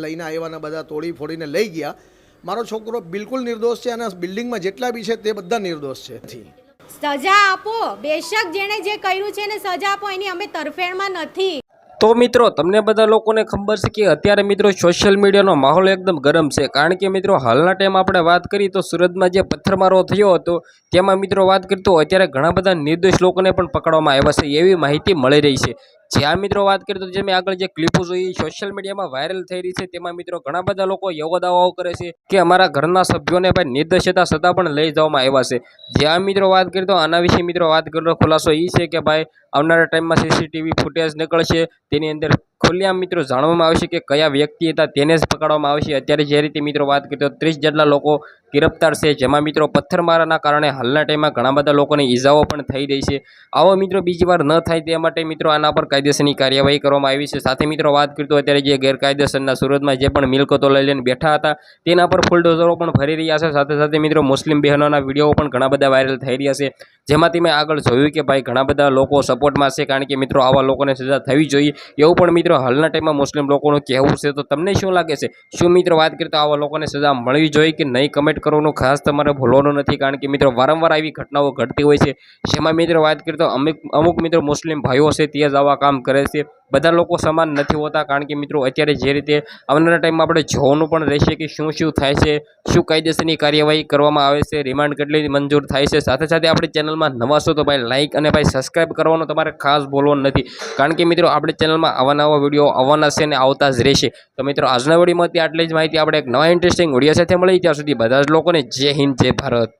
લઈને આવ્યા ને બધા તોડી ફોડીને લઈ ગયા। મારો છોકરો બિલકુલ નિર્દોષ છે અને બિલ્ડિંગમાં જેટલા બી છે તે બધા નિર્દોષ છે। સજા આપો, બેશક જેણે જે કર્યું છે એને સજા આપો, એની અમે તરફેણમાં નથી। તો મિત્રો તમને બધા લોકોને ખબર છે કે અત્યારે મિત્રો સોશિયલ મીડિયાનો માહોલ એકદમ ગરમ છે, કારણ કે મિત્રો હાલના ટાઈમ આપણે વાત કરીએ તો સુરતમાં જે પથ્થરમારો થયો હતો તેમાં મિત્રો વાત કરીએ તો અત્યારે ઘણા બધા નિર્દોષ લોકોને પણ પકડવામાં આવ્યા છે એવી માહિતી મળી રહી છે। જ્યાં મિત્રો વાત કરીએ તો જે મેં આગળ જે ક્લિપો જોઈ સોશિયલ મીડિયામાં વાયરલ થઈ રહી છે તેમાં મિત્રો ઘણા બધા લોકો એવો દાવાઓ કરે છે કે અમારા ઘરના સભ્યોને ભાઈ નિર્દોષ હતા છતાં પણ લઈ જવામાં આવ્યા છે। જ્યાં મિત્રો વાત કરીએ તો આના વિશે મિત્રો વાત કરવાનો ખુલાસો એ છે કે ભાઈ આવનારા ટાઈમમાં સીસીટીવી ફૂટેજ નીકળશે, તેની અંદર ખુલ્લેઆમ મિત્રો જાણવામાં આવશે કે કયા વ્યક્તિ હતા તેને જ પકડવામાં આવશે। અત્યારે જે રીતે મિત્રો વાત કરીએ તો 30 જેટલા લોકો ગિરફ્તાર છે, જેમાં મિત્રો પથ્થરમારાના કારણે હાલના ટાઈમમાં ઘણા બધા લોકોને ઈજાઓ પણ થઈ રહી છે। આવો મિત્રો બીજી વાર ન થાય તે માટે મિત્રો આના પર કાયદેસરની કાર્યવાહી કરવામાં આવી છે। સાથે મિત્રો વાત કરીએ તો અત્યારે જે ગેરકાયદેસરના સુરતમાં જે પણ મિલકતો લઈ લઈને બેઠા હતા તેના પર ફુલડોઝરો પણ ફરી રહ્યા છે। સાથે સાથે મિત્રો મુસ્લિમ બહેનોના વિડીયો પણ ઘણા બધા વાયરલ થઈ રહ્યા છે, જેમાંથી મેં આગળ જોયું કે ભાઈ ઘણા બધા લોકો સપોર્ટમાં છે, કારણ કે મિત્રો આવા લોકોને સજા થવી જોઈએ એવું પણ મિત્રો હાલના ટાઈમમાં મુસ્લિમ લોકોનું કહેવું છે। તો તમને શું લાગે છે, શું મિત્રો વાત કરીએ તો આવા લોકોને સજા મળવી જોઈએ કે નહીં? કમેન્ટ કરવાનું ખાસ તમારે ભૂલવાનું નથી, કારણ કે મિત્રો વારંવાર આવી ઘટનાઓ ઘટતી હોય છે, જેમાં મિત્રો વાત કરીએ તો અમુક મિત્રો મુસ્લિમ ભાઈઓ છે તે જ આવા કામ કરે છે। બધા લોકો સમાન નથી હોતા, કારણ કે મિત્રો અત્યારે જે રીતે આવનારા ટાઈમમાં આપણે જોવાનું પણ રહેશે કે શું થાય છે, શું કાયદેસરની કાર્યવાહી કરવામાં આવે છે, રિમાન્ડ કેટલી મંજૂર થાય છે। સાથે સાથે આપણી ચેનલમાં નવા છો તો ભાઈ લાઇક અને ભાઈ સબસ્ક્રાઈબ કરવાનું તમારે ખાસ ભૂલવાનું નથી, કારણ કે મિત્રો આપણી ચેનલમાં આવા વિડીયો આવવાના છે અને આવતા જ રહેશે। તો મિત્રો આજના વિડીયોમાં આટલી જ માહિતી, આપણે એક નવા ઇન્ટરેસ્ટિંગ વિડીયો સાથે મળી, ત્યાં સુધી બધા જ લોકોને જય હિન્દ જય ભારત।